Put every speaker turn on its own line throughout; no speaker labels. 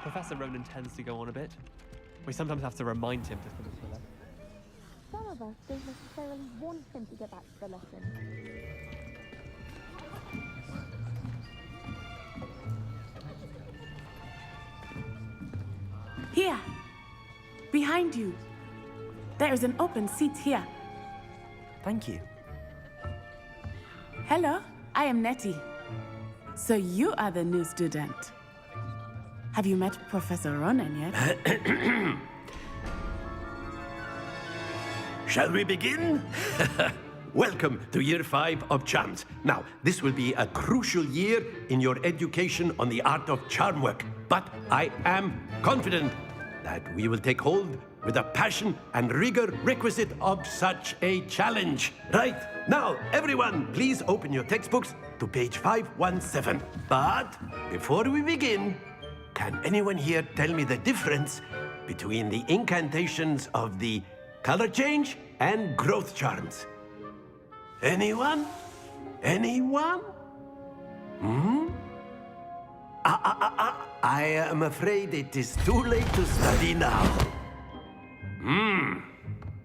Professor Ronan tends to go on a bit. We sometimes have to remind him to finish the lesson.
Some of us don't necessarily want him to get back to the lesson.
Here, behind you. There is an open seat here.
Thank you.
Hello, I am Nettie. So you are the new student. Have you met Professor Ronan yet?
Shall we begin? Welcome to Year 5 of Charms. Now, this will be a crucial year in your education on the art of charm work. But I am confident that we will take hold with the passion and rigor requisite of such a challenge. Right, now, everyone, please open your textbooks to page 517. But before we begin, can anyone here tell me the difference between the incantations of the color change and growth charms? Anyone? Anyone? I am afraid it is too late to study now.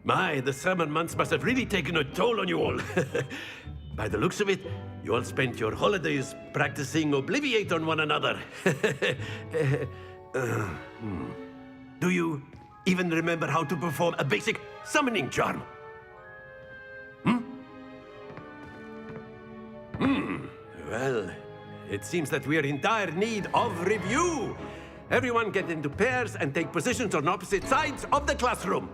My, the summer months must have really taken a toll on you all. By the looks of it, you all spent your holidays practicing Obliviate on one another. Do you even remember how to perform a basic summoning charm? Well, it seems that we are in dire need of review. Everyone get into pairs and take positions on opposite sides of the classroom.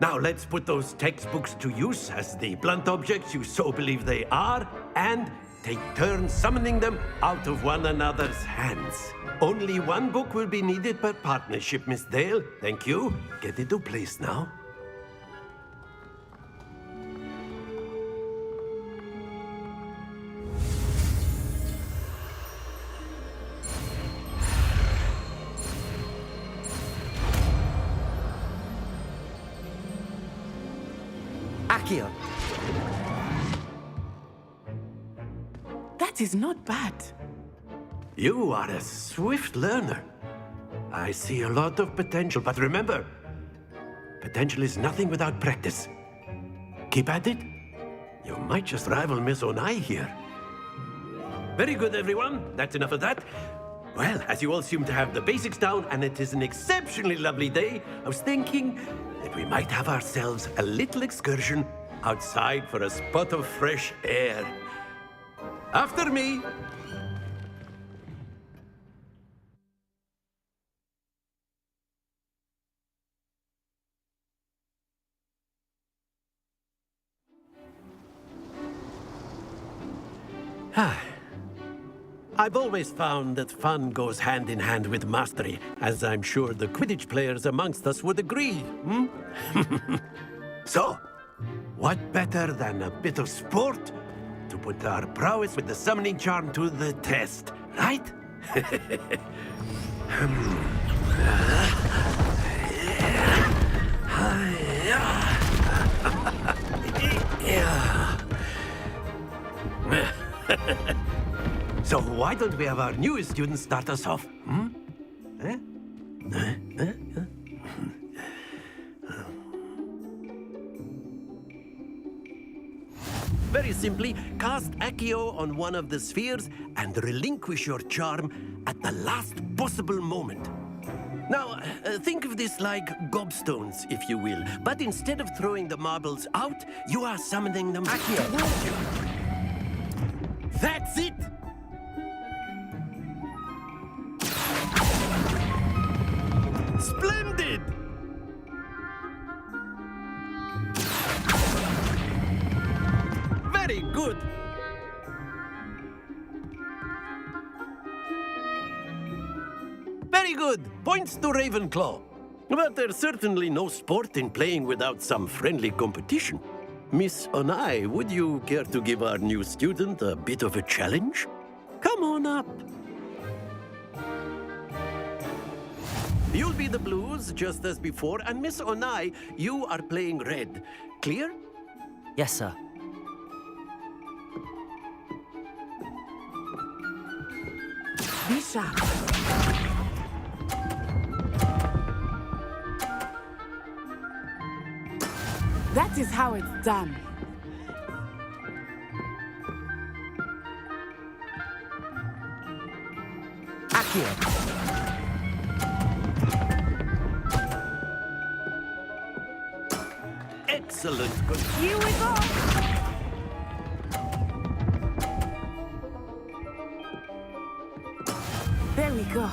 Now let's put those textbooks to use as the blunt objects you so believe they are, and take turns summoning them out of one another's hands. Only one book will be needed per partnership, Miss Dale. Thank you. Get into place now.
Akio.
That is not bad.
You are a swift learner. I see a lot of potential, but remember, potential is nothing without practice. Keep at it. You might just rival Miss Onai here. Very good, everyone. That's enough of that. Well, as you all seem to have the basics down, and it is an exceptionally lovely day, I was thinking that we might have ourselves a little excursion outside for a spot of fresh air. After me. I've always found that fun goes hand in hand with mastery, as I'm sure the Quidditch players amongst us would agree. So, what better than a bit of sport to put our prowess with the summoning charm to the test, right? So why don't we have our newest student start us off? Very simply, cast Accio on one of the spheres and relinquish your charm at the last possible moment. Now, think of this like gobstones, if you will. But instead of throwing the marbles out, you are summoning them towards you. That's it! Splendid! Very good! Very good! Points to Ravenclaw. But there's certainly no sport in playing without some friendly competition. Miss Onai, would you care to give our new student a bit of a challenge? Come on up. You'll be the blues, just as before, and Miss Onai, you are playing red. Clear?
Yes, sir.
Be sharp. That is how it's done.
Accio.
Excellent. Good.
Here we go. There we go.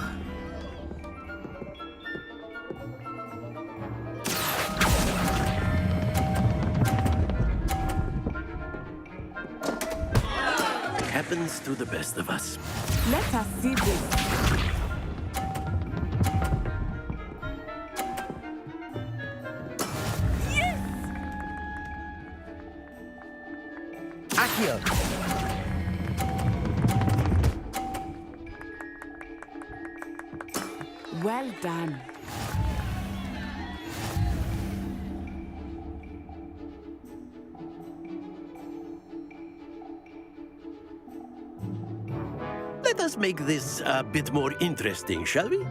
Happens to the best of us.
Let us see this.
Accio.
Well done.
Let us make this a bit more interesting, shall we?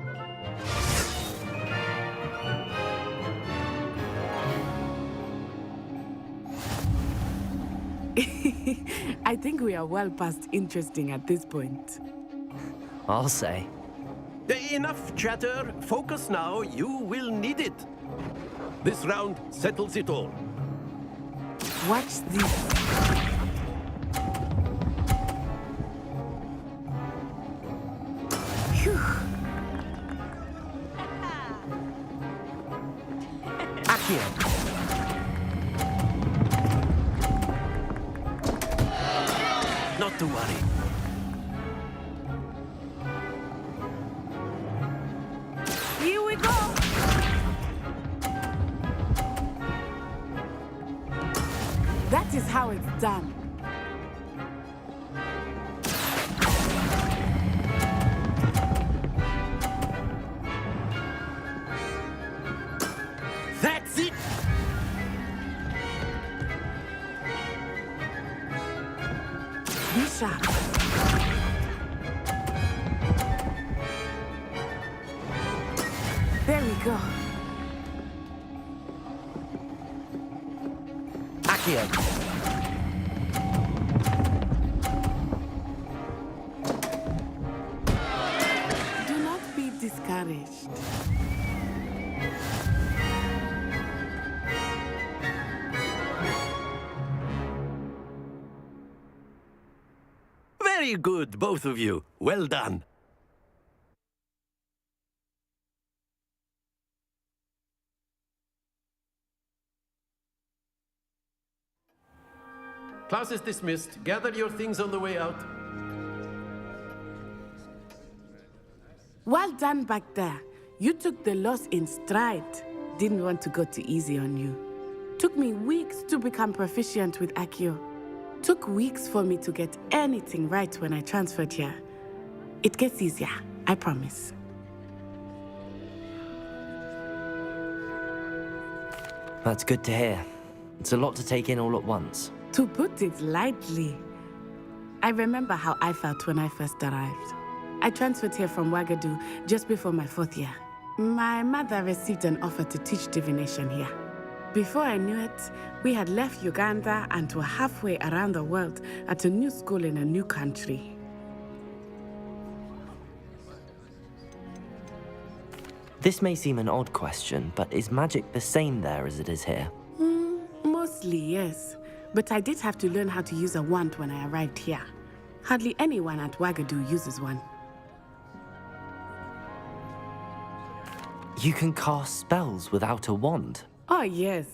I think we are well past interesting at this point.
I'll say.
Enough chatter. Focus now. You will need it. This round settles it all.
Watch this. Phew.
Accio.
Not to worry.
Here we go. That is how it's done.
That's it.
Be sharp. There we go.
Accio.
Do not be discouraged.
Very good, both of you. Well done. Class is dismissed. Gather your things on the way out.
Well done back there. You took the loss in stride. Didn't want to go too easy on you. Took me weeks to become proficient with Accio. Took weeks for me to get anything right when I transferred here. It gets easier, I promise.
That's good to hear. It's a lot to take in all at once.
To put it lightly, I remember how I felt when I first arrived. I transferred here from Ouagadougou just before my 4th year. My mother received an offer to teach divination here. Before I knew it, we had left Uganda and were halfway around the world at a new school in a new country.
This may seem an odd question, but is magic the same there as it is here?
Mostly, yes. But I did have to learn how to use a wand when I arrived here. Hardly anyone at Ouagadougou uses one.
You can cast spells without a wand.
Oh, yes.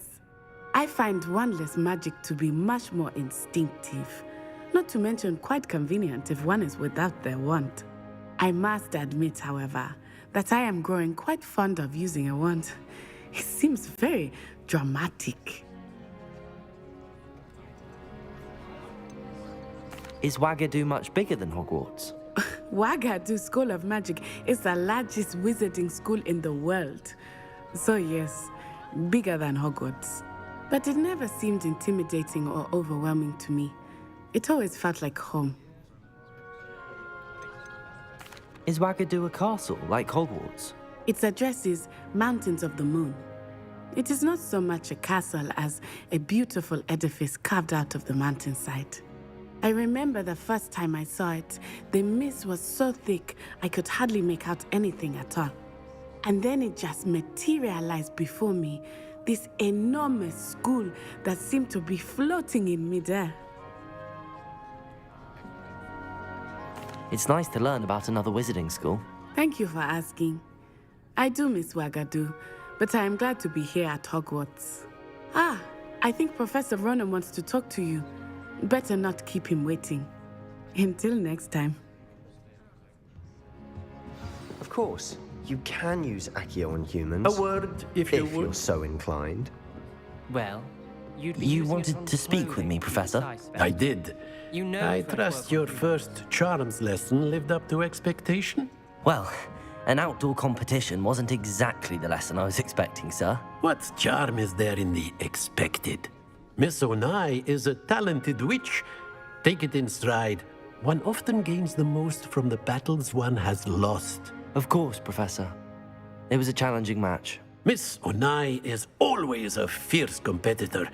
I find wandless magic to be much more instinctive. Not to mention quite convenient if one is without their wand. I must admit, however, that I am growing quite fond of using a wand. It seems very dramatic.
Is Ouagadougou much bigger than Hogwarts?
Wagadu School of Magic is the largest wizarding school in the world. So yes, bigger than Hogwarts. But it never seemed intimidating or overwhelming to me. It always felt like home.
Is Wagadu a castle, like Hogwarts?
Its address is Mountains of the Moon. It is not so much a castle as a beautiful edifice carved out of the mountainside. I remember the first time I saw it, the mist was so thick I could hardly make out anything at all. And then it just materialized before me, this enormous school that seemed to be floating in midair.
It's nice to learn about another wizarding school.
Thank you for asking. I do miss Wagadu, but I am glad to be here at Hogwarts. Ah, I think Professor Ronan wants to talk to you. Better not keep him waiting. Until next time.
Of course, you can use Accio on humans.
A word, if you
you're
would.
so inclined.
Well, you'd be
You
using it
wanted
on
to speak with
clothing,
me,
to be
Professor?
precise,
I
Ben.
did.
You know
I
fresh
trust
work
your
on humans.
first charms lesson lived up to expectation.
Well, an outdoor competition wasn't exactly the lesson I was expecting, sir.
What charm is there in the expected? Miss Onai is a talented witch. Take it in stride. One often gains the most from the battles one has lost.
Of course, Professor. It was a challenging match.
Miss Onai is always a fierce competitor,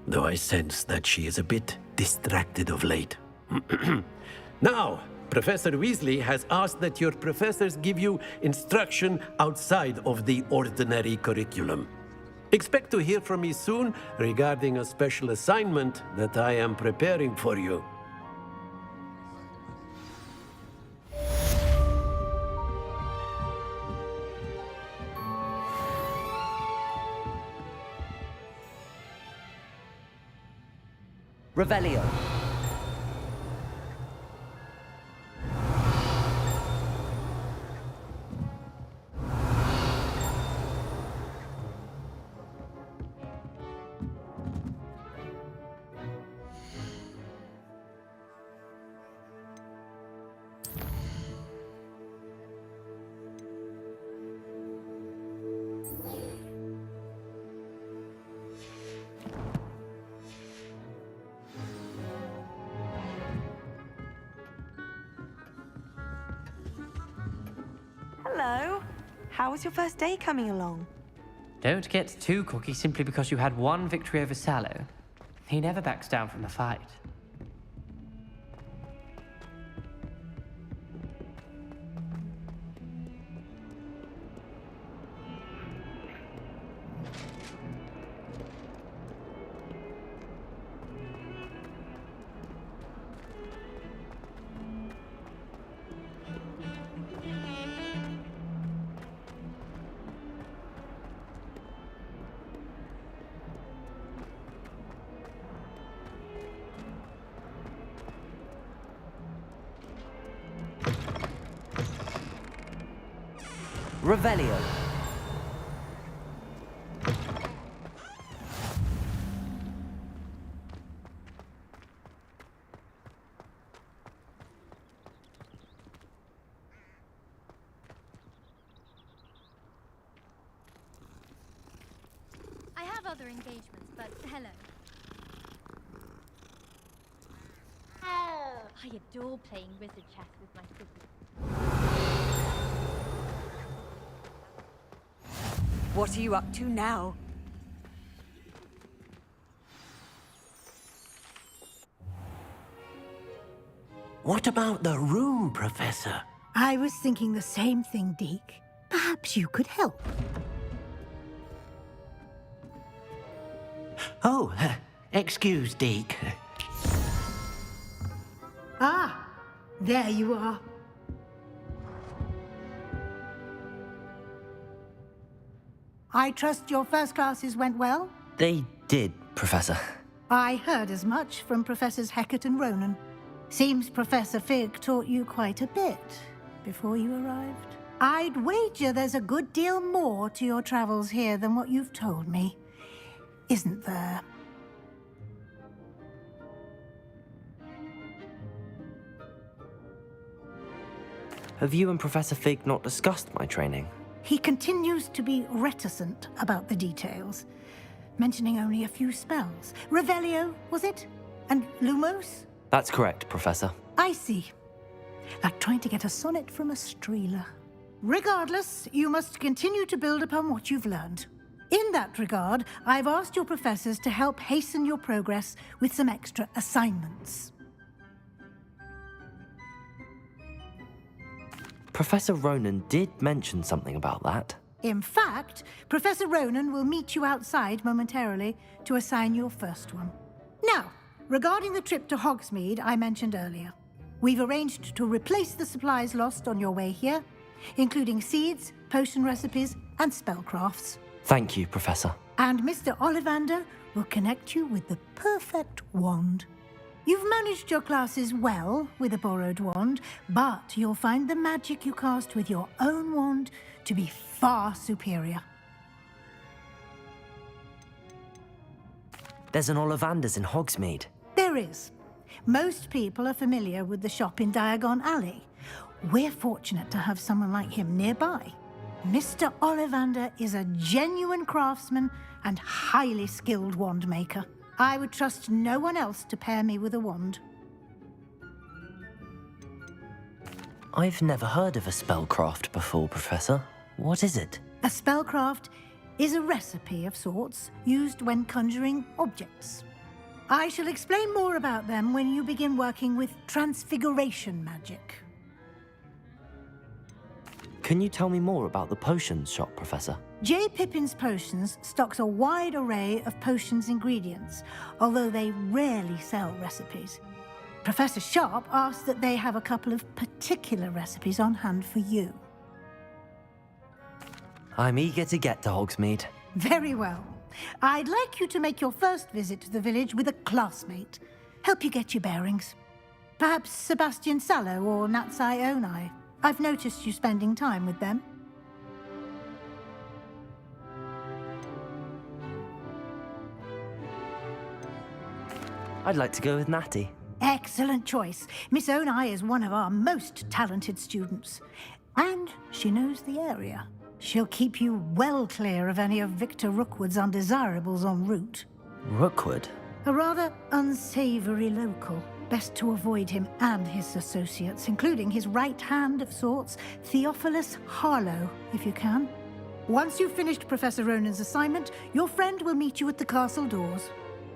though I sense that she is a bit distracted of late. Now, Professor Weasley has asked that your professors give you instruction outside of the ordinary curriculum. Expect to hear from me soon regarding a special assignment that I am preparing for you.
Revelio.
Hello. How was your first day coming along?
Don't get too cocky simply because you had one victory over Sallow. He never backs down from a fight.
Revelio.
I have other engagements, but hello. Oh. I adore playing wizard chess with my siblings.
What are you up to now?
What about the room, Professor?
I was thinking the same thing, Deke. Perhaps you could help.
Oh, excuse, Deke.
Ah, there you are. I trust your first classes went well?
They did, Professor.
I heard as much from Professors Hecat and Ronan. Seems Professor Fig taught you quite a bit before you arrived. I'd wager there's a good deal more to your travels here than what you've told me. Isn't there?
Have you and Professor Fig not discussed my training?
He continues to be reticent about the details, mentioning only a few spells. Revelio, was it? And Lumos?
That's correct, Professor.
I see. Like trying to get a sonnet from a streeler. Regardless, you must continue to build upon what you've learned. In that regard, I've asked your professors to help hasten your progress with some extra assignments.
Professor Ronan did mention something about that.
In fact, Professor Ronan will meet you outside momentarily to assign your first one. Now, regarding the trip to Hogsmeade I mentioned earlier, we've arranged to replace the supplies lost on your way here, including seeds, potion recipes, and spellcrafts.
Thank you, Professor.
And Mr. Ollivander will connect you with the perfect wand. You've managed your classes well with a borrowed wand, but you'll find the magic you cast with your own wand to be far superior.
There's an Ollivander's in Hogsmeade.
There is. Most people are familiar with the shop in Diagon Alley. We're fortunate to have someone like him nearby. Mr. Ollivander is a genuine craftsman and highly skilled wand maker. I would trust no one else to pair me with a wand.
I've never heard of a spellcraft before, Professor. What is it?
A spellcraft is a recipe of sorts used when conjuring objects. I shall explain more about them when you begin working with transfiguration magic.
Can you tell me more about the potions shop, Professor?
J. Pippin's Potions stocks a wide array of potions ingredients, although they rarely sell recipes. Professor Sharp asked that they have a couple of particular recipes on hand for you.
I'm eager to get to Hogsmeade.
Very well. I'd like you to make your first visit to the village with a classmate. Help you get your bearings. Perhaps Sebastian Sallow or Natsai Onai. I've noticed you spending time with them.
I'd like to go with Natty.
Excellent choice. Miss Onai is one of our most talented students. And she knows the area. She'll keep you well clear of any of Victor Rookwood's undesirables en route.
Rookwood?
A rather unsavory local. Best to avoid him and his associates, including his right hand of sorts, Theophilus Harlow, if you can. Once you've finished Professor Ronan's assignment, your friend will meet you at the castle doors.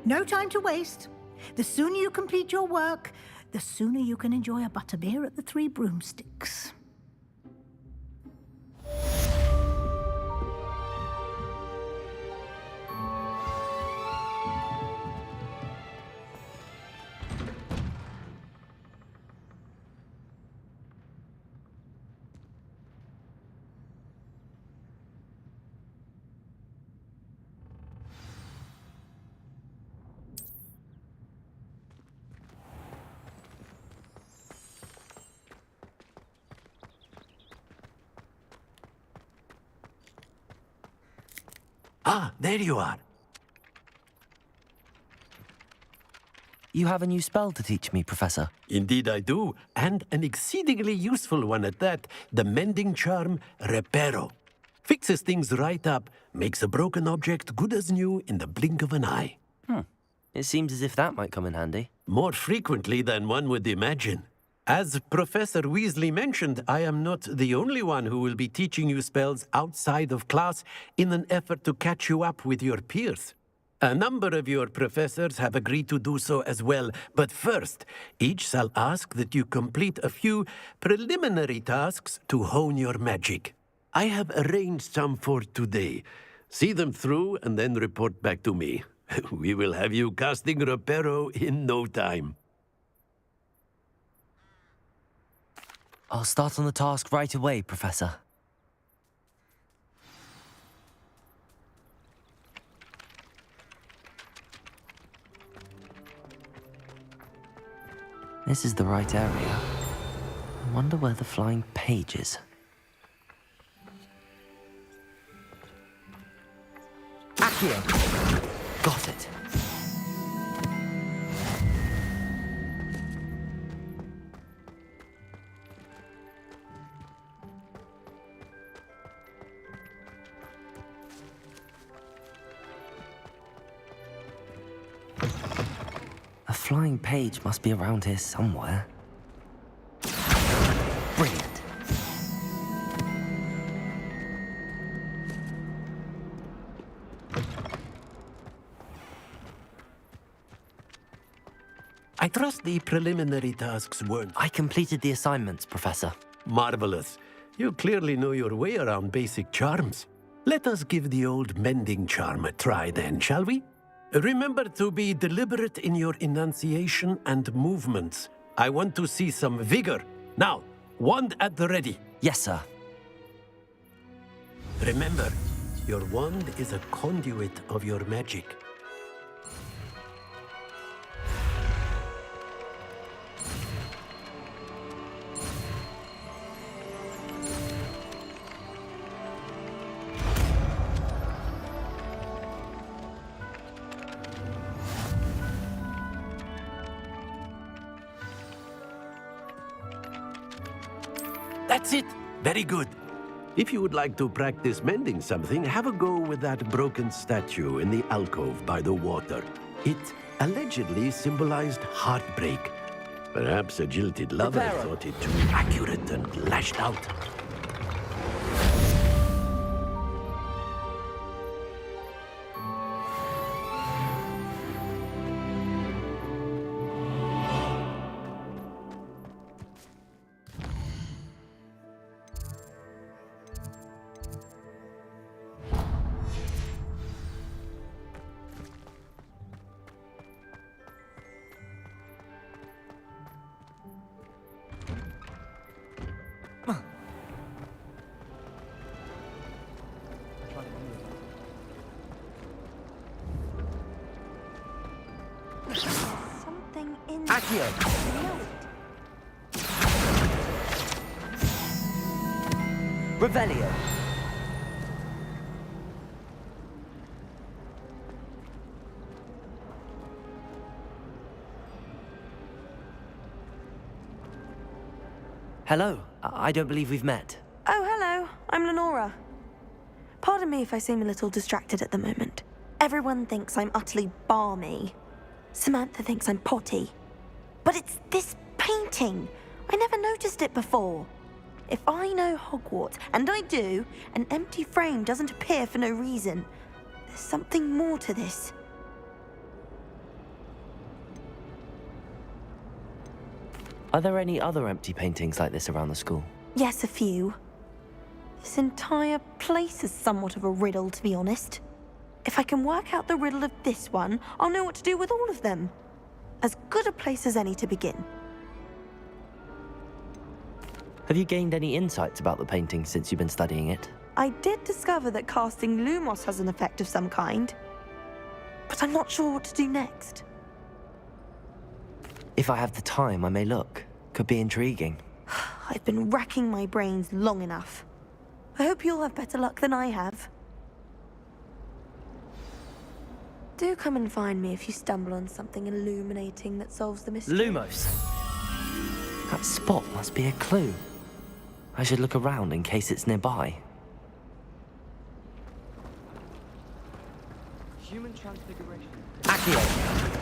No time to waste. The sooner you complete your work, the sooner you can enjoy a butterbeer at the Three Broomsticks.
Ah, there you are.
You have a new spell to teach me, Professor.
Indeed I do, and an exceedingly useful one at that. The mending charm, Reparo. Fixes things right up, makes a broken object good as new in the blink of an eye.
It seems as if that might come in handy.
More frequently than one would imagine. As Professor Weasley mentioned, I am not the only one who will be teaching you spells outside of class in an effort to catch you up with your peers. A number of your professors have agreed to do so as well, but first, each shall ask that you complete a few preliminary tasks to hone your magic. I have arranged some for today. See them through and then report back to me. We will have you casting Reparo in no time.
I'll start on the task right away, Professor. This is the right area. I wonder where the flying page is. Accio! Got it. flying page must be around here somewhere. Brilliant.
I trust the preliminary tasks weren't
I completed the assignments, Professor.
marvelous. You clearly know your way around basic charms. Let us give the old mending charm a try then, shall we? Remember to be deliberate in your enunciation and movements. I want to see some vigor. Now, wand at the ready.
Yes, sir.
Remember, your wand is a conduit of your magic. That's it. Very good. If you would like to practice mending something, have a go with that broken statue in the alcove by the water. It allegedly symbolized heartbreak. Perhaps a jilted lover thought it too accurate and lashed out.
Something in
Accio! Revelio! Hello. I don't believe we've met.
Oh, hello. I'm Lenora. Pardon me if I seem a little distracted at the moment. Everyone thinks I'm utterly balmy. Samantha thinks I'm potty. But it's this painting. I never noticed it before. If I know Hogwarts, and I do, an empty frame doesn't appear for no reason. There's something more to this.
Are there any other empty paintings like this around the school?
Yes, a few. This entire place is somewhat of a riddle, to be honest. If I can work out the riddle of this one, I'll know what to do with all of them. As good a place as any to begin.
Have you gained any insights about the painting since you've been studying it?
I did discover that casting Lumos has an effect of some kind. But I'm not sure what to do next.
If I have the time, I may look. Could be intriguing.
I've been racking my brains long enough. I hope you'll have better luck than I have. Do come and find me if you stumble on something illuminating that solves the mystery.
Lumos! That spot must be a clue. I should look around in case it's nearby.
Human transfiguration.
Accio!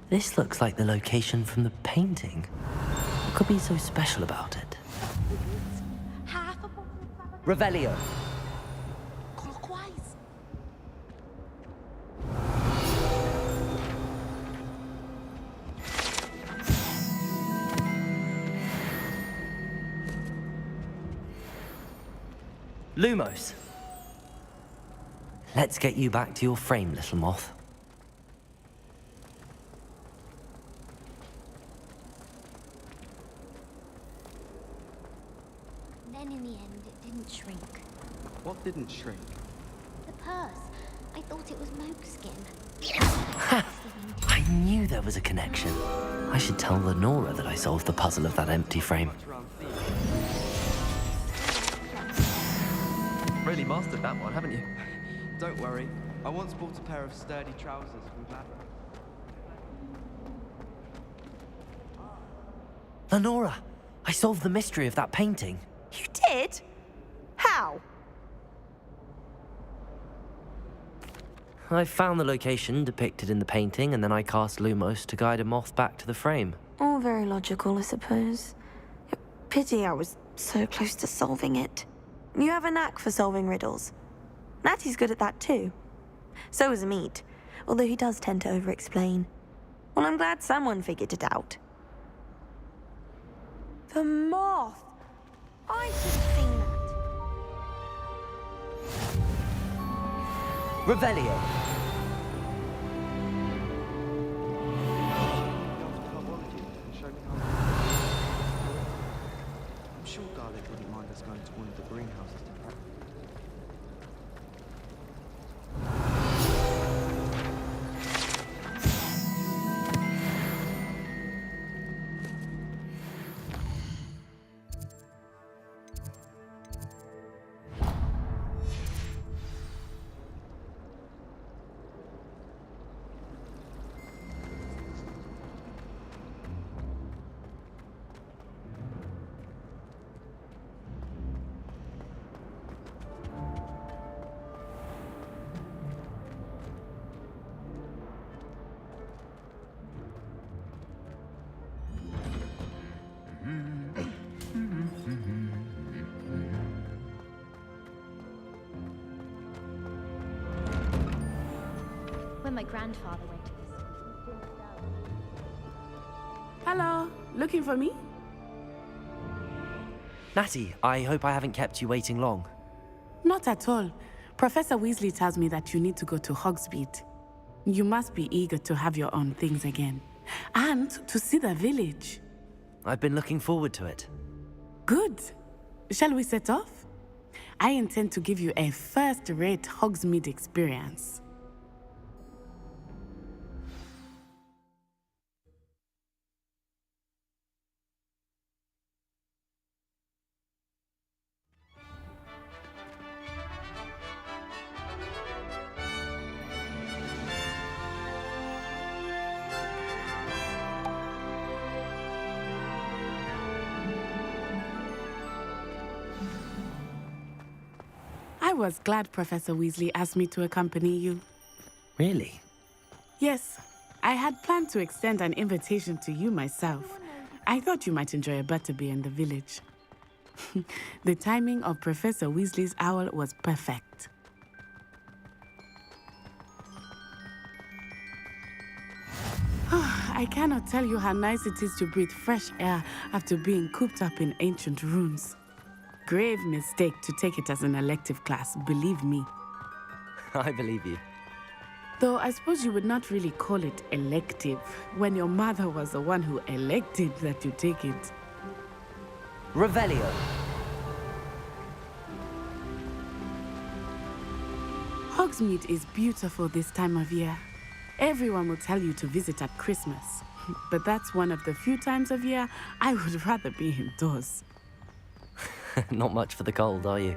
This looks like the location from the painting. What could be so special about it? Revelio.
Clockwise.
Lumos. Let's get you back to your frame, little moth.
Then in the end, it didn't shrink.
What didn't shrink?
The purse. I thought it was Mokeskin.
I knew there was a connection. I should tell Lenora that I solved the puzzle of that empty frame.
Really mastered that one, haven't you?
Don't worry. I once bought a pair of sturdy trousers from Glad.
Lenora, I solved the mystery of that painting.
You did? How?
I found the location depicted in the painting, and then I cast Lumos to guide a moth back to the frame.
All very logical, I suppose. Pity I was so close to solving it. You have a knack for solving riddles. Natty's good at that too. So is Amit, although he does tend to over-explain. Well, I'm glad someone figured it out. The moth! I should have seen that.
Revelio.
I'm sure Garlic wouldn't mind us going to one of the greenhouses to practice.
When my grandfather went to this.
Hello, looking for me?
Natty, I hope I haven't kept you waiting long.
Not at all. Professor Weasley tells me that you need to go to Hogsmeade. You must be eager to have your own things again. And to see the village.
I've been looking forward to it.
Good. Shall we set off? I intend to give you a first-rate Hogsmeade experience. I was glad Professor Weasley asked me to accompany you.
Really?
Yes, I had planned to extend an invitation to you myself. I thought you might enjoy a butterbeer in the village. The timing of Professor Weasley's owl was perfect. I cannot tell you how nice it is to breathe fresh air after being cooped up in ancient rooms. Grave mistake to take it as an elective class, believe me.
I believe you.
Though I suppose you would not really call it elective when your mother was the one who elected that you take it.
Revelio.
Hogsmeade is beautiful this time of year. Everyone will tell you to visit at Christmas. But that's one of the few times of year I would rather be indoors.
Not much for the cold, are you?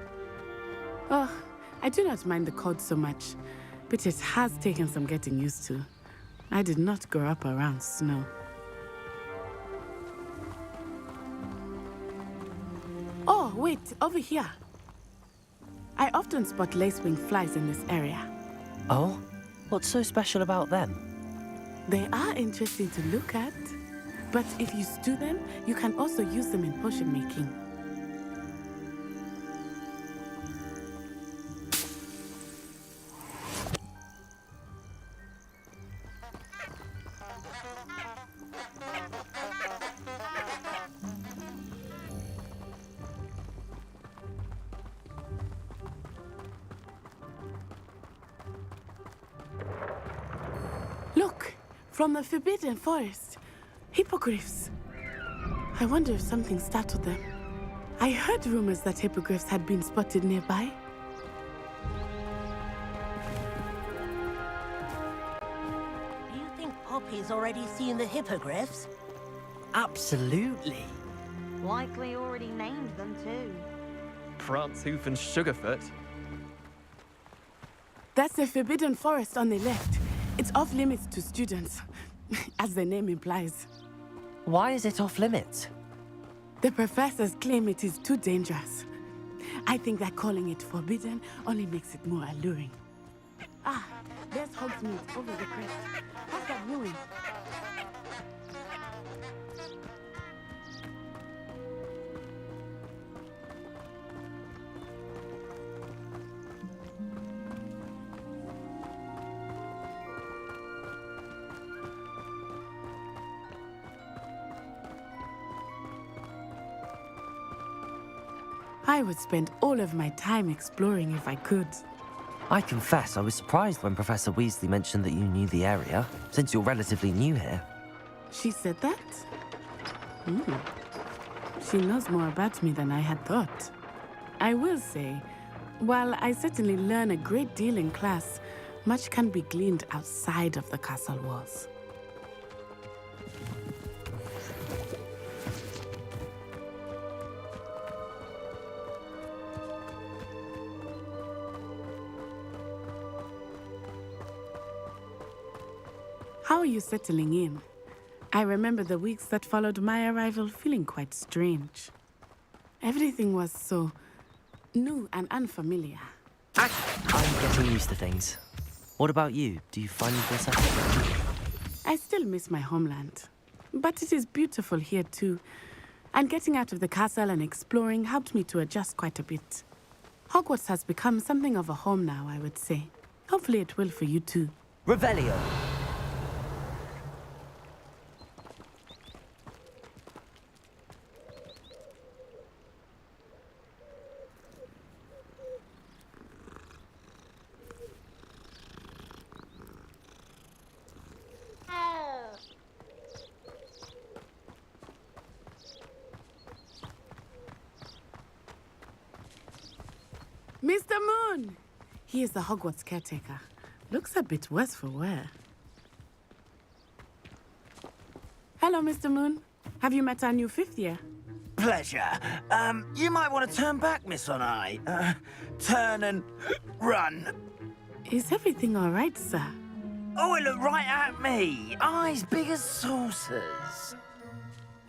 Oh, I do not mind the cold so much, but it has taken some getting used to. I did not grow up around snow. Oh, wait, over here. I often spot lacewing flies in this area.
Oh? What's so special about them?
They are interesting to look at, but if you stew them, you can also use them in potion making. Look, from the Forbidden Forest. Hippogriffs. I wonder if something startled them. I heard rumors that hippogriffs had been spotted nearby.
Do you think Poppy's already seen the hippogriffs?
Absolutely.
Likely already named them too.
Prancehoof and Sugarfoot.
That's the Forbidden Forest on the left. It's off limits to students, as the name implies.
Why is it off limits?
The professors claim it is too dangerous. I think that calling it forbidden only makes it more alluring. Ah, There's Hogsmeade over the crest. Past that ruin. I would spend all of my time exploring if I could.
I confess I was surprised when Professor Weasley mentioned that you knew the area, since you're relatively new here.
She said that? She knows more about me than I had thought. I will say, while I certainly learn a great deal in class, much can be gleaned outside of the castle walls. How are you settling in? I remember the weeks that followed my arrival feeling quite strange. Everything was so new and unfamiliar.
I'm getting used to things. What about you? Do you find you feel settled?
I still miss my homeland, but it is beautiful here too. And getting out of the castle and exploring helped me to adjust quite a bit. Hogwarts has become something of a home now, I would say. Hopefully it will for you too.
Revelio.
Mr. Moon! He is the Hogwarts caretaker. Looks a bit worse for wear. Hello, Mr. Moon. Have you met our new fifth year?
Pleasure. You might want to turn back, Miss Onai. Turn and run.
Is everything all right, sir?
Oh, it looked right at me. Eyes big as saucers.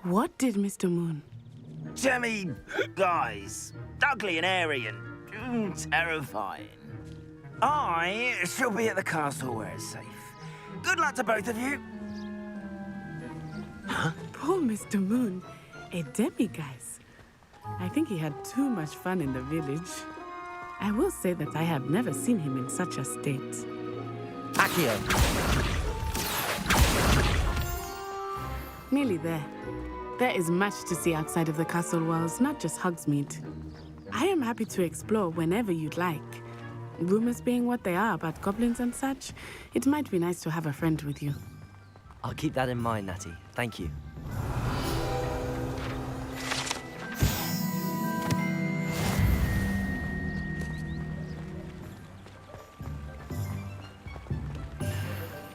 What did Mr. Moon?
Jemmy guys. Ugly and airy and terrifying. I shall be at the castle where it's safe. Good luck to both of you.
Poor Mr. Moon. A demiguise. I think he had too much fun in the village. I will say that I have never seen him in such a state.
Accio.
Nearly there. There is much to see outside of the castle walls, not just Hogsmeade. I am happy to explore whenever you'd like. Rumors being what they are about goblins and such, it might be nice to have a friend with you.
I'll keep that in mind, Natty. Thank you.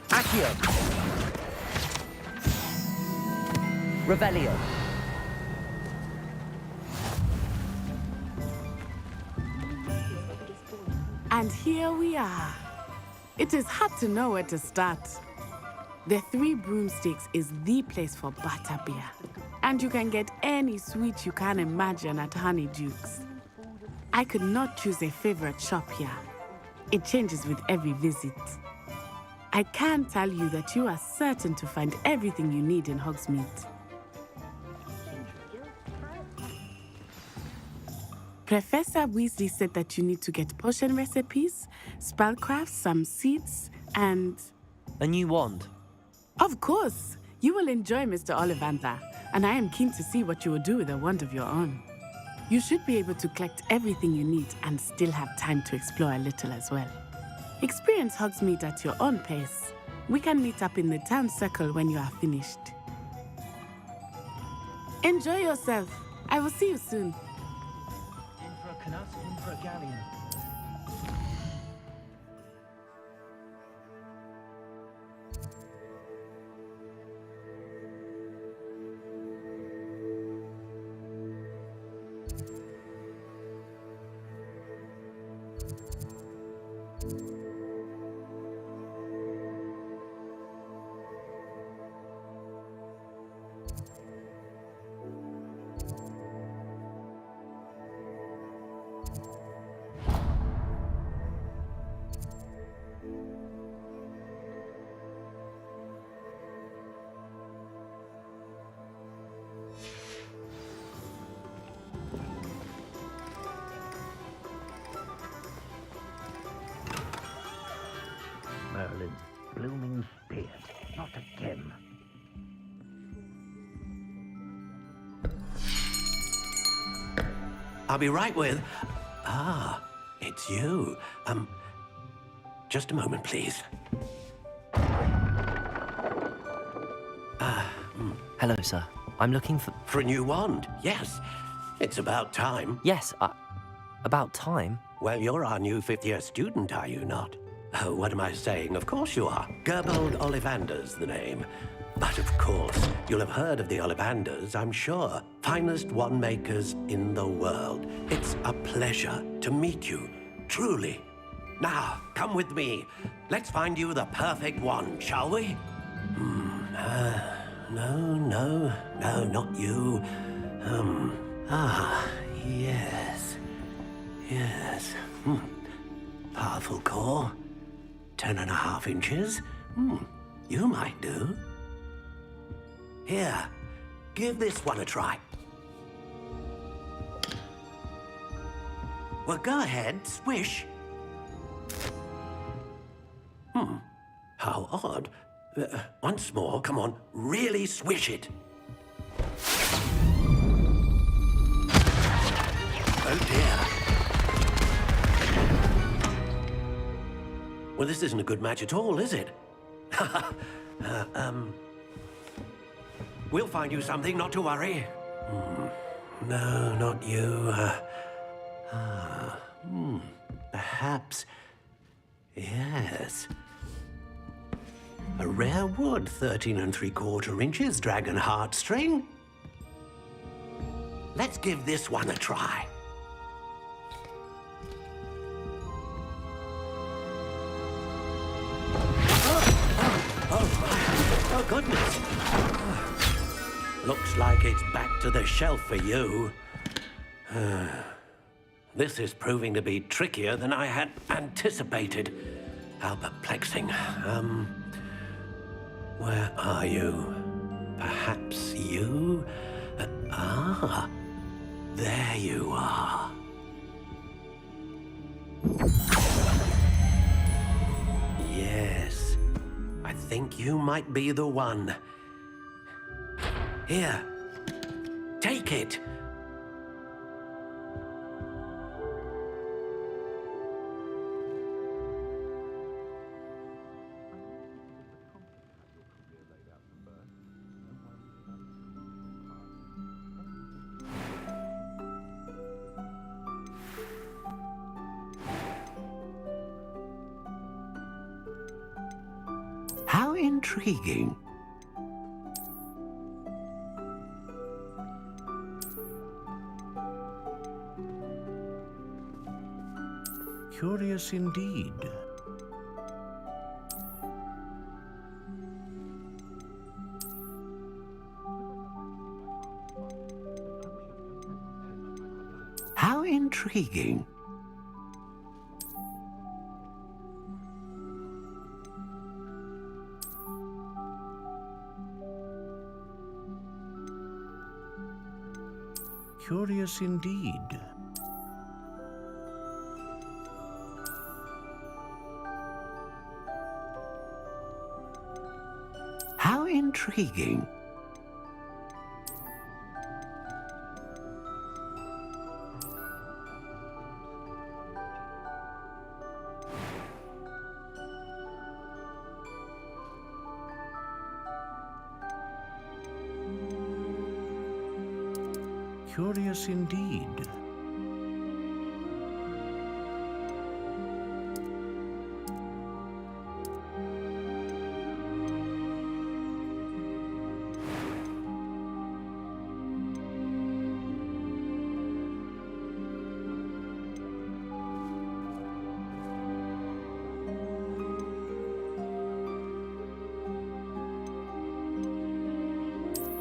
Accio. Revelio.
And here we are. It is hard to know where to start. The Three Broomsticks is the place for butterbeer. And you can get any sweet you can imagine at Honeydukes. I could not choose a favorite shop here. It changes with every visit. I can tell you that you are certain to find everything you need in Hogsmeade. Professor Weasley said that you need to get potion recipes, spellcrafts, some seeds, and...
A new wand.
Of course! You will enjoy Mr. Ollivander, and I am keen to see what you will do with a wand of your own. You should be able to collect everything you need and still have time to explore a little as well. Experience Hogsmeade at your own pace. We can meet up in the town circle when you are finished. Enjoy yourself. I will see you soon.
In for a canut, in for a galleon.
I'll be right with... Ah, it's you. Just a moment, please.
Hello, sir. I'm looking for...
For a new wand, yes. It's about time.
Yes, about time?
Well, you're our new fifth-year student, are you not? Oh, what am I saying? Of course you are. Gerbold Ollivander's the name. But of course, you'll have heard of the Ollivanders, I'm sure. Finest wand makers in the world. It's a pleasure to meet you, truly. Now, come with me. Let's find you the perfect wand, shall we? No, not you. Yes. Powerful core. 10.5 inches. You might do. Here, give this one a try. Well, go ahead, swish. How odd. Once more, come on, really swish it. Oh dear. Well, this isn't a good match at all, is it? We'll find you something, not to worry. No, not you. Perhaps... Yes. A rare wood, 13 3/4 inches, dragon heartstring. Let's give this one a try. Oh, goodness. Looks like it's back to the shelf for you. This is proving to be trickier than I had anticipated. How perplexing. Where are you? Perhaps you? There you are. Yes, I think you might be the one. Here, take it. How intriguing. Curious indeed. How intriguing. Curious indeed. How intriguing. Curious indeed.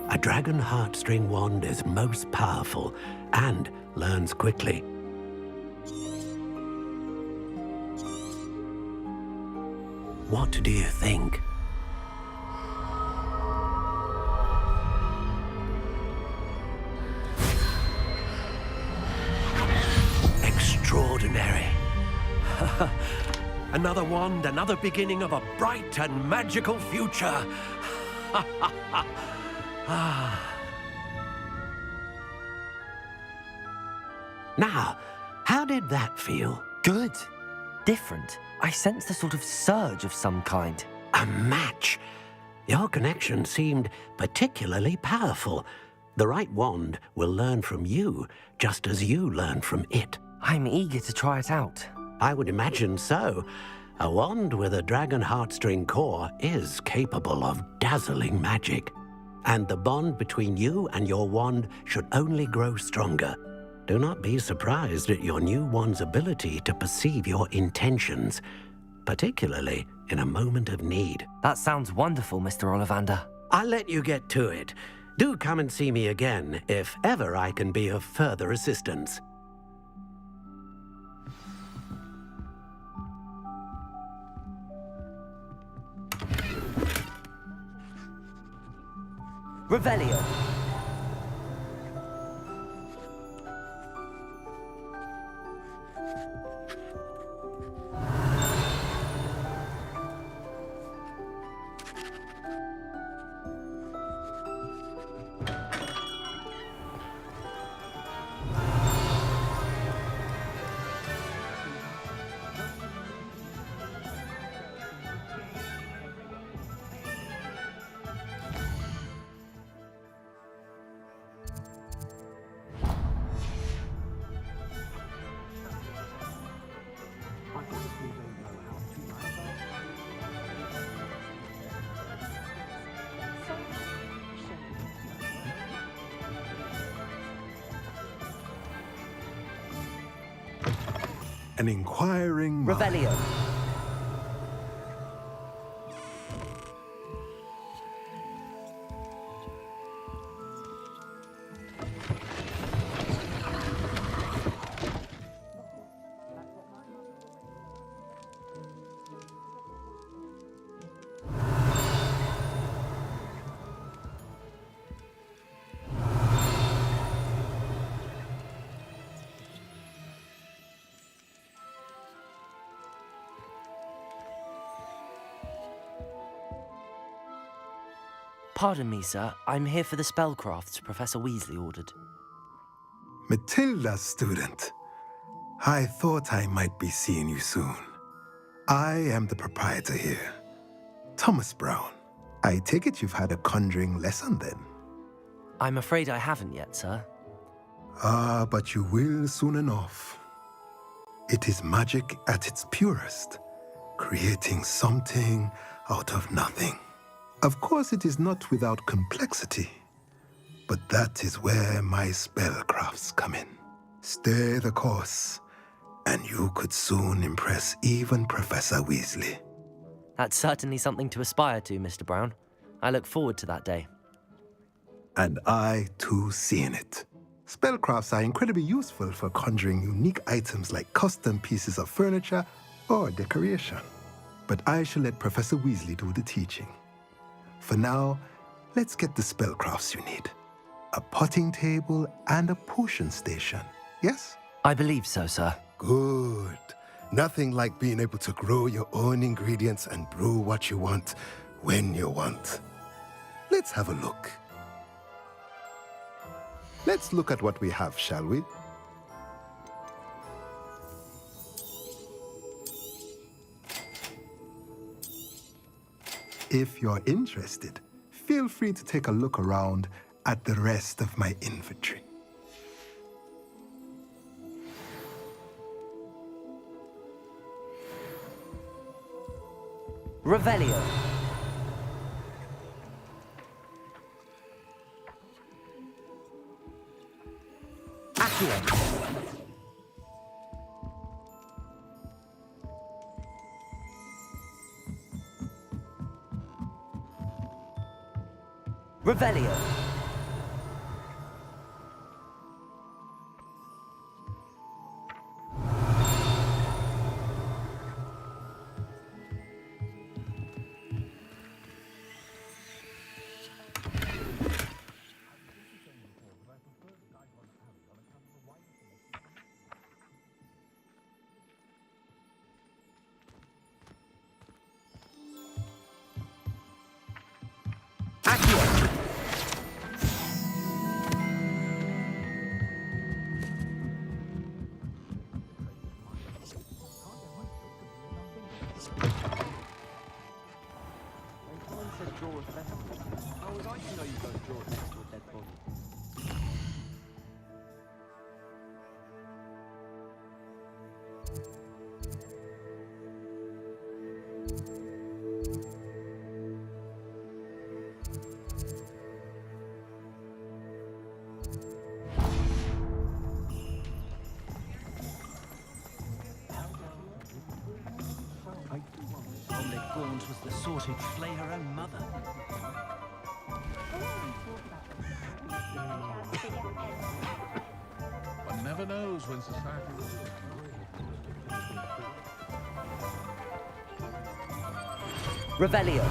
A dragon heartstring wand is most powerful and learns quickly. What do you think? Extraordinary. Another wand, another beginning of a bright and magical future. Now, how did that feel?
Good. Different. I sensed a sort of surge of some kind.
A match. Your connection seemed particularly powerful. The right wand will learn from you, just as you learn from it.
I'm eager to try it out.
I would imagine so. A wand with a dragon heartstring core is capable of dazzling magic. And the bond between you and your wand should only grow stronger. Do not be surprised at your new wand's ability to perceive your intentions, particularly in a moment of need.
That sounds wonderful, Mr. Ollivander.
I'll let you get to it. Do come and see me again if ever I can be of further assistance.
Revelio.
An inquiring mind.
Revelio. Pardon me, sir. I'm here for the spellcrafts Professor Weasley ordered.
Matilda's student. I thought I might be seeing you soon. I am the proprietor here, Thomas Brown. I take it you've had a conjuring lesson then?
I'm afraid I haven't yet, sir.
Ah, but you will soon enough. It is magic at its purest, creating something out of nothing. Of course, it is not without complexity, but that is where my spellcrafts come in. Stay the course, and you could soon impress even Professor Weasley.
That's certainly something to aspire to, Mr. Brown. I look forward to that day.
And I, too, see in it. Spellcrafts are incredibly useful for conjuring unique items like custom pieces of furniture or decoration. But I shall let Professor Weasley do the teaching. For now, let's get the spellcrafts you need. A potting table and a potion station, yes?
I believe so, sir.
Good. Nothing like being able to grow your own ingredients and brew what you want when you want. Let's have a look. Let's look at what we have, shall we? If you're interested, feel free to take a look around at the rest of my inventory.
Revelio. Accio. Revelio.
You know you've got a drawer next to a dead body.
Only Gaunt was the sort who'd flay her own mother.
One never knows when society will.
Revelio.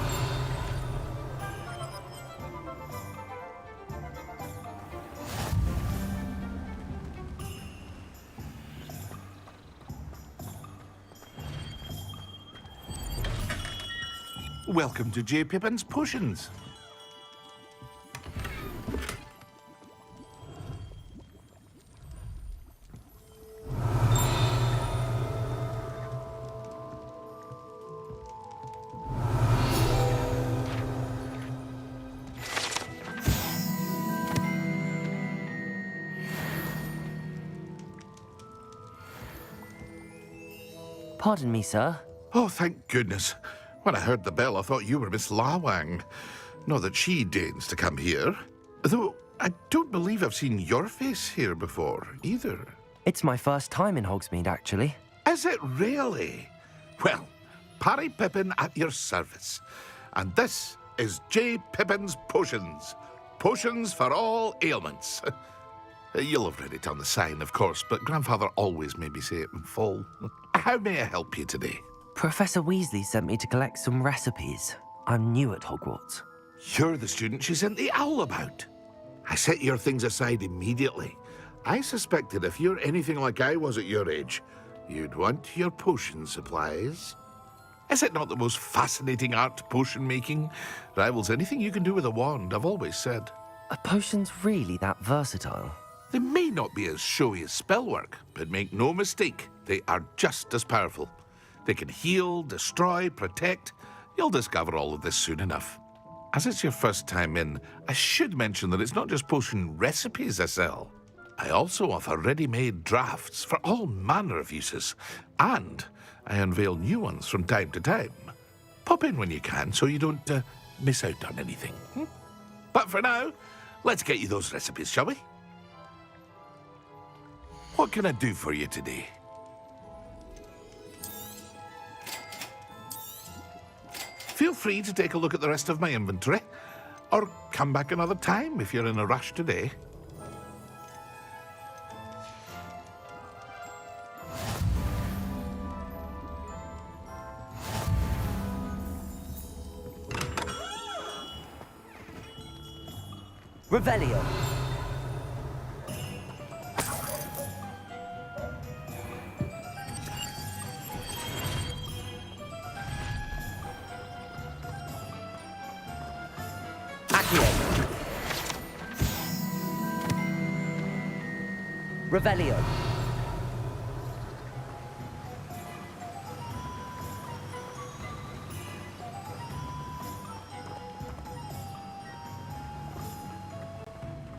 Welcome to J. Pippin's Potions.
Pardon me, sir.
Oh, thank goodness. When I heard the bell, I thought you were Miss Lawang. Not that she deigns to come here. Though I don't believe I've seen your face here before, either.
It's my first time in Hogsmeade, actually.
Is it really? Well, Parry Pippin at your service. And this is J. Pippin's Potions. Potions for all ailments. You'll have read it on the sign, of course, but Grandfather always made me say it in full. How may I help you today?
Professor Weasley sent me to collect some recipes. I'm new at Hogwarts.
You're the student she sent the owl about. I set your things aside immediately. I suspected if you're anything like I was at your age, you'd want your potion supplies. Is it not the most fascinating art, potion making? Rivals anything you can do with a wand, I've always said.
Are potions really that versatile?
They may not be as showy as spellwork, but make no mistake, they are just as powerful. They can heal, destroy, protect. You'll discover all of this soon enough. As it's your first time in, I should mention that it's not just potion recipes I sell. I also offer ready-made drafts for all manner of uses, and I unveil new ones from time to time. Pop in when you can so you don't miss out on anything. But for now, let's get you those recipes, shall we? What can I do for you today? Feel free to take a look at the rest of my inventory, or come back another time if you're in a rush today.
Revelio. Revelio.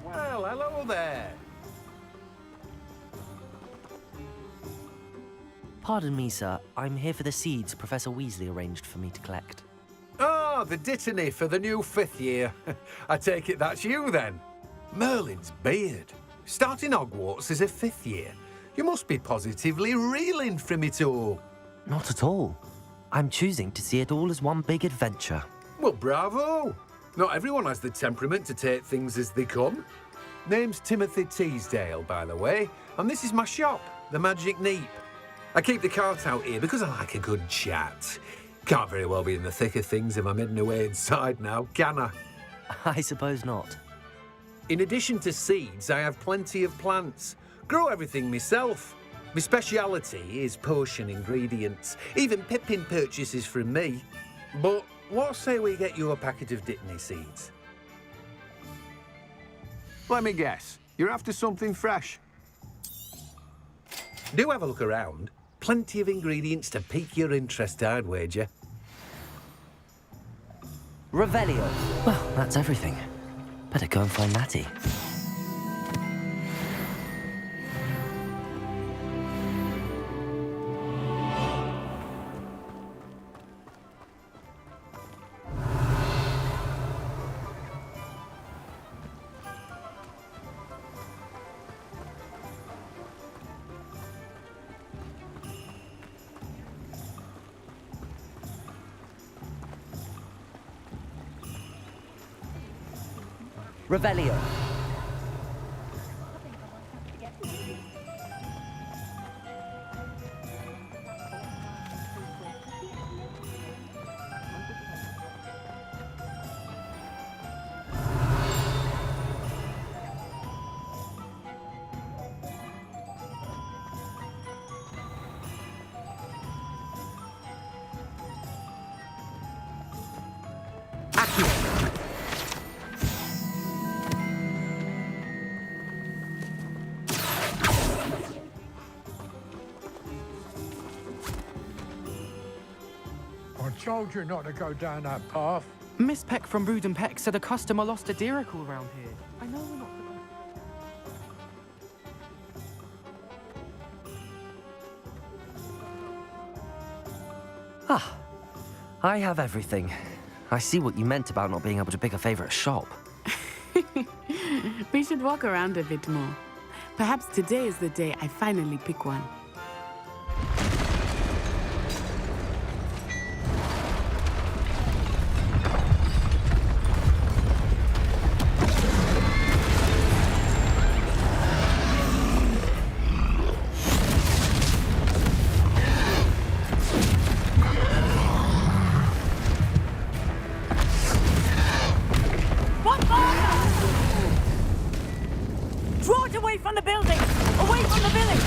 Well, hello there.
Pardon me, sir. I'm here for the seeds Professor Weasley arranged for me to collect.
Oh, the dittany for the new 5th year. I take it that's you, then. Merlin's beard. Starting Hogwarts as a 5th year. You must be positively reeling from it all.
Not at all. I'm choosing to see it all as one big adventure.
Well, bravo. Not everyone has the temperament to take things as they come. Name's Timothy Teasdale, by the way, and this is my shop, the Magic Neep. I keep the cart out here because I like a good chat. Can't very well be in the thick of things if I'm hidden away inside now, can I?
I suppose not.
In addition to seeds, I have plenty of plants. Grow everything myself. My speciality is potion ingredients. Even Pippin purchases from me. But what say we get you a packet of Dittany seeds?
Let me guess. You're after something fresh.
Do have a look around. Plenty of ingredients to pique your interest, I'd wager.
Revelio. Well, that's everything. Better go and find Natty.
Revelio.
I told you not to go down that path.
Miss Peck from Brood and Peck said a customer lost a deeracle around here. I know we're not...
Ah, I have everything. I see what you meant about not being able to pick a favourite shop.
We should walk around a bit more. Perhaps today is the day I finally pick one.
Draw it away from the building! Away from the village!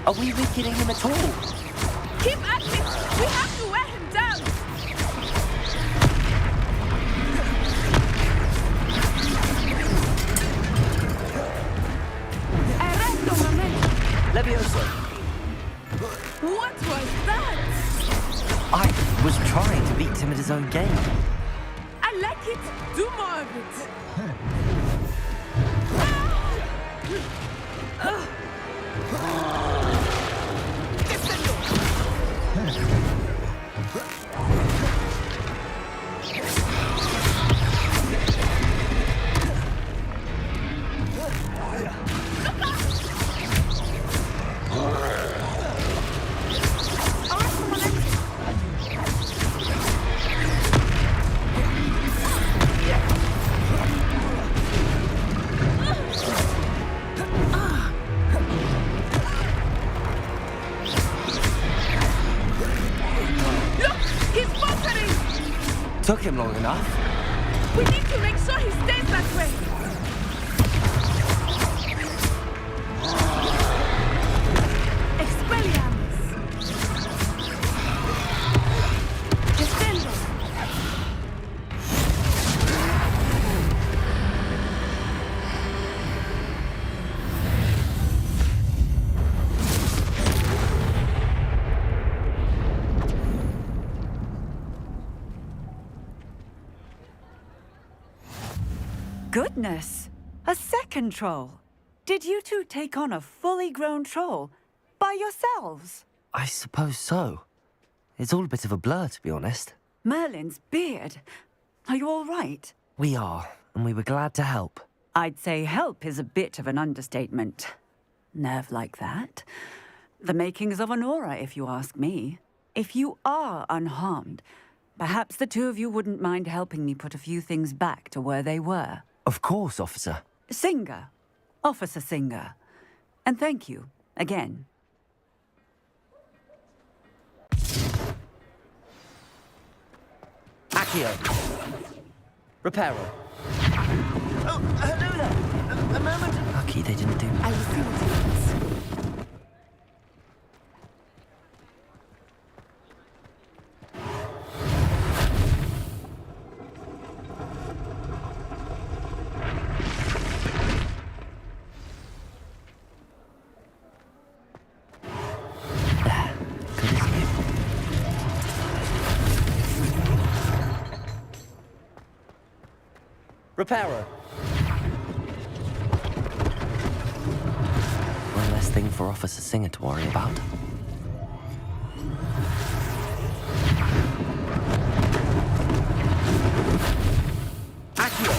Are we weakening him at all?
Keep at it! We have to wear him down! Arresto momento!
Levioso!
What was that?
I was trying to beat him at his own game.
I like it! Do more of it!
Took him long enough.
We need to make sure he stays that way. Expelliarmus. Descendo.
Goodness! A second troll! Did you two take on a fully grown troll by yourselves?
I suppose so. It's all a bit of a blur, to be honest.
Merlin's beard. Are you all right?
We are, and we were glad to help.
I'd say help is a bit of an understatement. Nerve like that. The makings of an aura, if you ask me. If you are unharmed, perhaps the two of you wouldn't mind helping me put a few things back to where they were.
Of course, officer.
Singer. Officer Singer. And thank you, again.
Accio. Reparo. Oh, hello there. A moment.
lucky they didn't do
I will see what happens.
Repairer.
One less thing for Officer Singer to worry about.
Accio.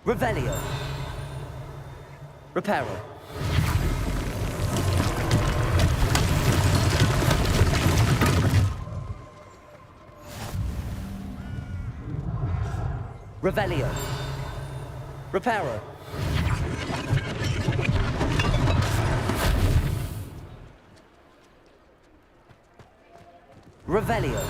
Revelio. Repairer. Revelio. Repairer. Revelio.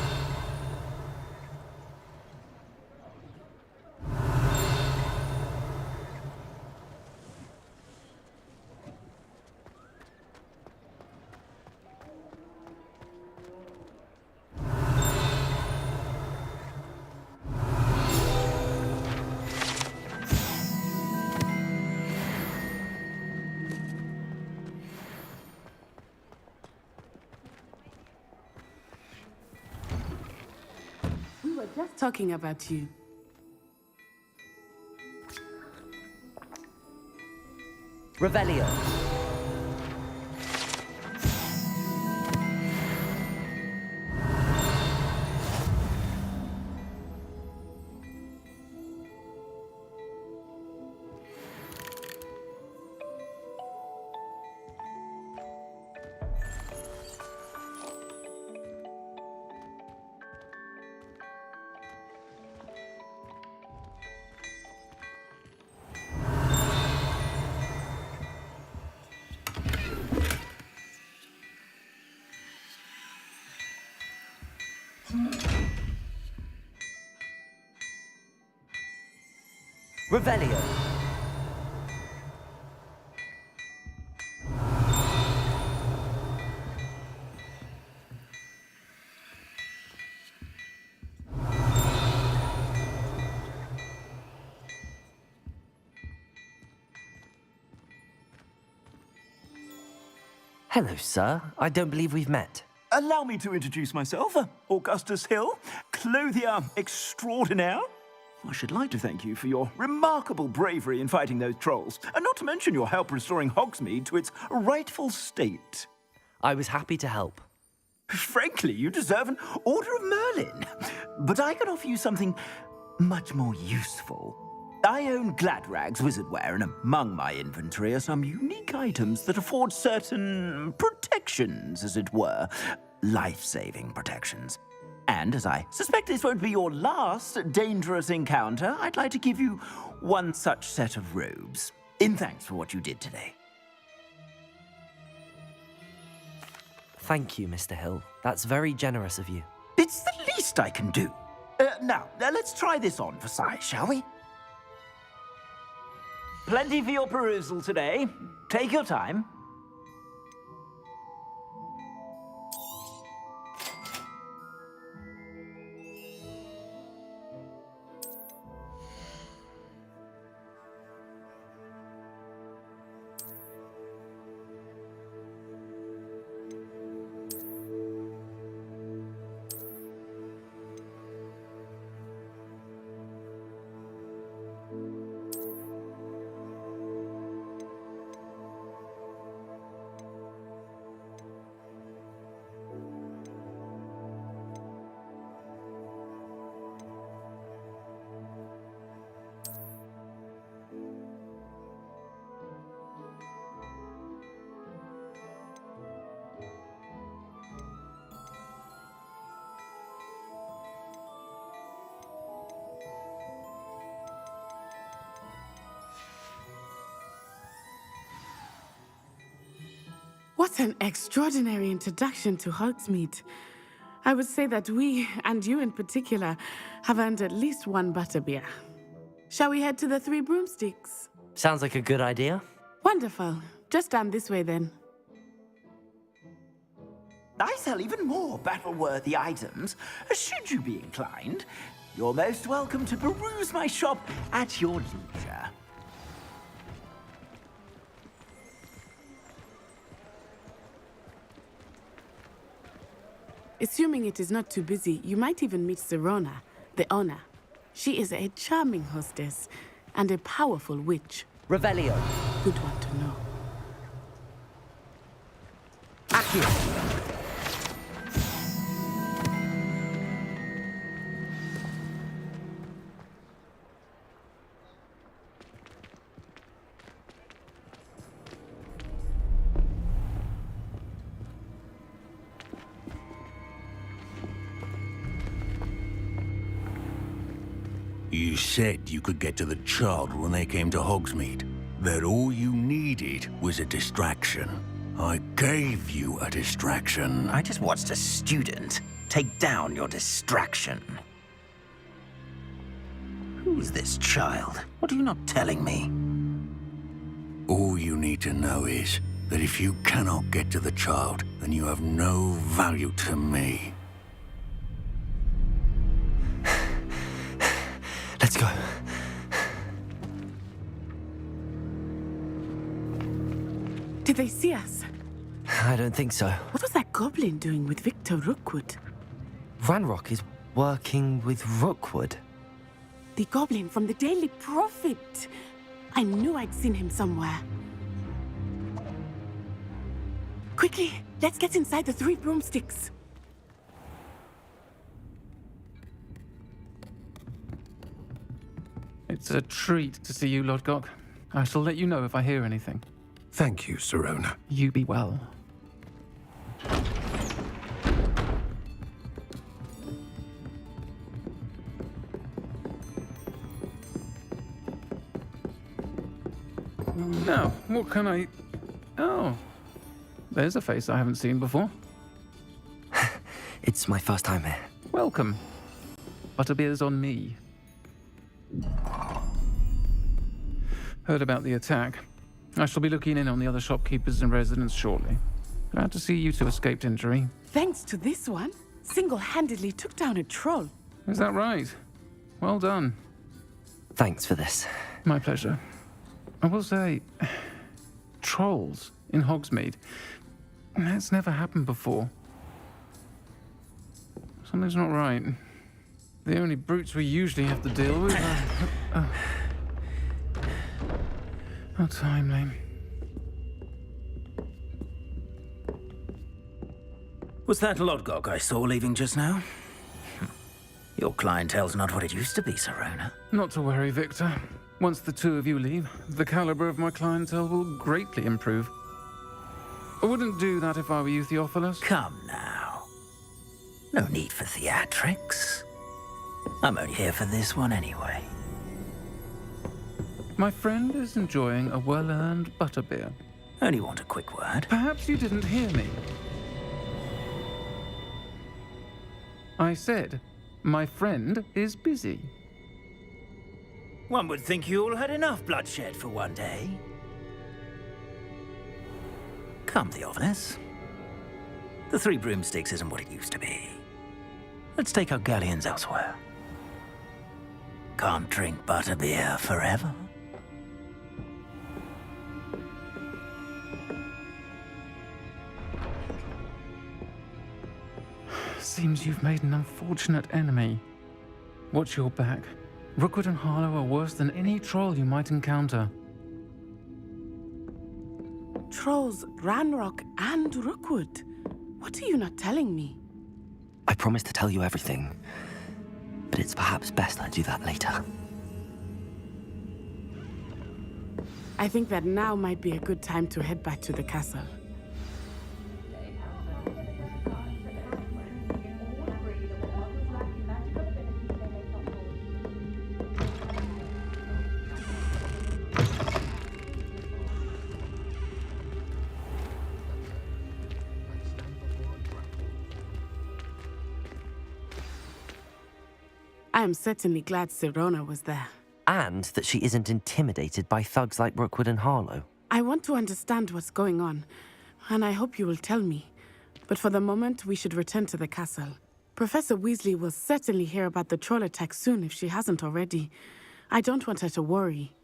We were just talking about you.
Revelio. Revelio.
Hello, sir. I don't believe we've met.
Allow me to introduce myself, Augustus Hill, clothier extraordinaire. I should like to thank you for your remarkable bravery in fighting those trolls, and not to mention your help restoring Hogsmeade to its rightful state.
I was happy to help.
Frankly, you deserve an Order of Merlin. But I can offer you something much more useful. I own Gladrag's wizardware, and among my inventory are some unique items that afford certain protections, as it were. Life-saving protections. And as I suspect this won't be your last dangerous encounter, I'd like to give you one such set of robes, in thanks for what you did today.
Thank you, Mr. Hill. That's very generous of you.
It's the least I can do. Now, let's try this on for size, shall we? Plenty for your perusal today. Take your time.
What an extraordinary introduction to Hogsmeade. I would say that we, and you in particular, have earned at least one butterbeer. Shall we head to the Three Broomsticks?
Sounds like a good idea.
Wonderful. Just down this way then.
I sell even more battle-worthy items. Should you be inclined, you're most welcome to peruse my shop at your leisure.
Assuming it is not too busy, you might even meet Serona, the owner. She is a charming hostess and a powerful witch.
Revelio.
Good one to know.
Accio.
You said you could get to the child when they came to Hogsmeade. That all you needed was a distraction. I gave you a distraction.
I just watched a student take down your distraction. Who's this child? What are you not telling me?
All you need to know is that if you cannot get to the child, then you have no value to me.
Let's go.
Did they see us?
I don't think so.
What was that goblin doing with Victor Rookwood?
Ranrock is working with Rookwood.
The goblin from the Daily Prophet. I knew I'd seen him somewhere. Quickly, let's get inside the Three Broomsticks.
It's a treat to see you, Lodgok. I shall let you know if I hear anything.
Thank you, Serona.
You be well. Now, what can I... Oh, there's a face I haven't seen before.
It's my first time here.
Welcome. Butterbeer's on me. Heard about the attack. I shall be looking in on the other shopkeepers and residents shortly. Glad to see you two escaped injury.
Thanks to this one, single-handedly took down a troll.
Is that right? Well done.
Thanks for this.
My pleasure. I will say, trolls in Hogsmeade. That's never happened before. Something's not right. The only brutes we usually have to deal with are... How timely.
Was that Lodgok I saw leaving just now? Your clientele's not what it used to be, Serona.
Not to worry, Victor. Once the two of you leave, the caliber of my clientele will greatly improve. I wouldn't do that if I were you, Theophilus.
Come now. No need for theatrics. I'm only here for this one anyway.
My friend is enjoying a well-earned butterbeer.
Only want a quick word.
Perhaps you didn't hear me. I said, my friend is busy.
One would think you all had enough bloodshed for one day. Come, Theophilus. The Three Broomsticks isn't what it used to be. Let's take our galleons elsewhere. Can't drink butterbeer forever.
Seems you've made an unfortunate enemy. Watch your back. Rookwood and Harlow are worse than any troll you might encounter.
Trolls, Ranrock, and Rookwood. What are you not telling me?
I promise to tell you everything, but it's perhaps best I do that later.
I think that now might be a good time to head back to the castle. I am certainly glad Sirona was there.
And that she isn't intimidated by thugs like Rookwood and Harlow.
I want to understand what's going on, and I hope you will tell me. But for the moment, we should return to the castle. Professor Weasley will certainly hear about the troll attack soon if she hasn't already. I don't want her to worry.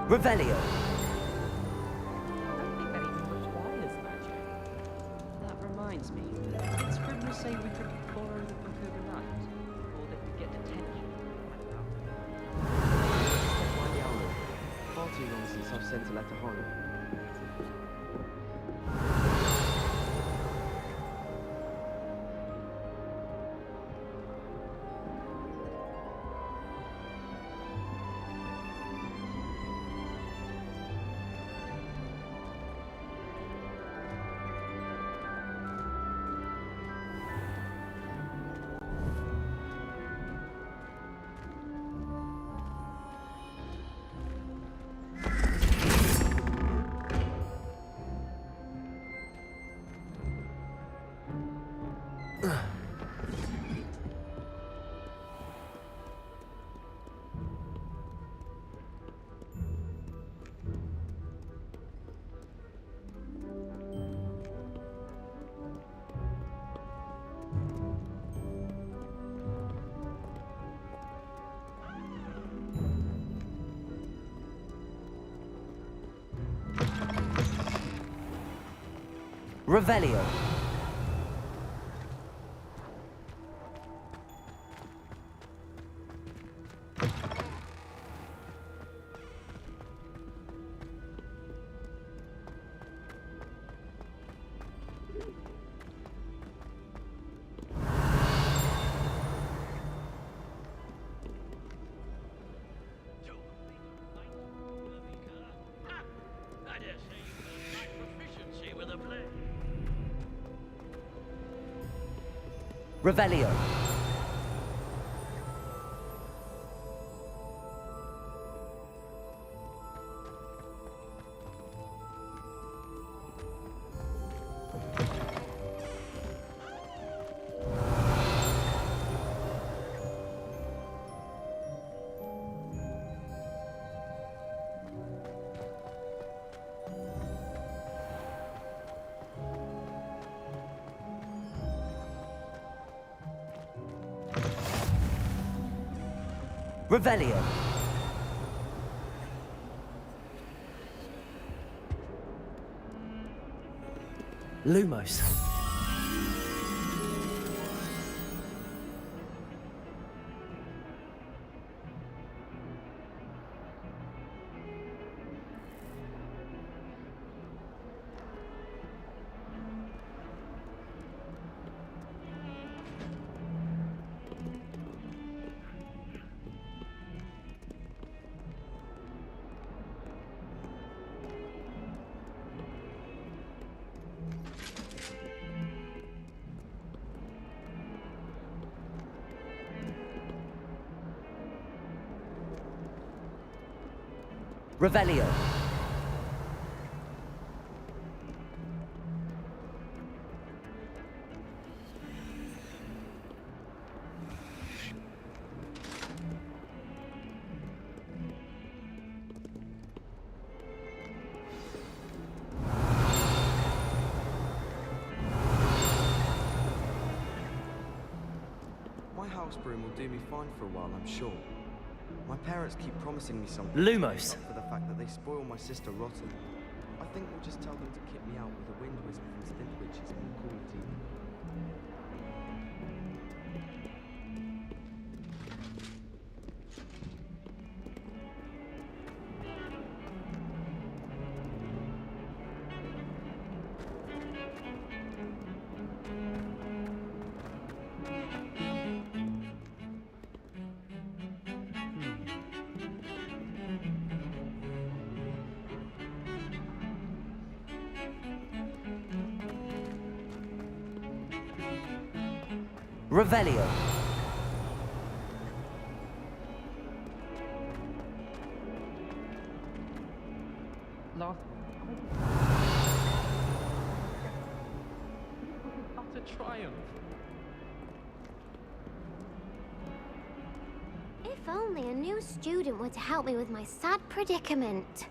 Revelio.
That reminds me. Did Scribner say we could borrow the book overnight? Or that we get detention? Step by the hour. Far too long since I've sent a letter home.
Revelio. Revelio. Revelio. Lumos. Revelio.
My house broom will do me fine for a while, I'm sure. My parents keep promising me something.
Lumos.
For the fact that they spoil my sister rotten. I think we'll just tell them to kick me out with a wind whisper from Stintwich. It's more cool to you.
Revelio.
Last. Utter triumph.
If only a new student were to help me with my sad predicament.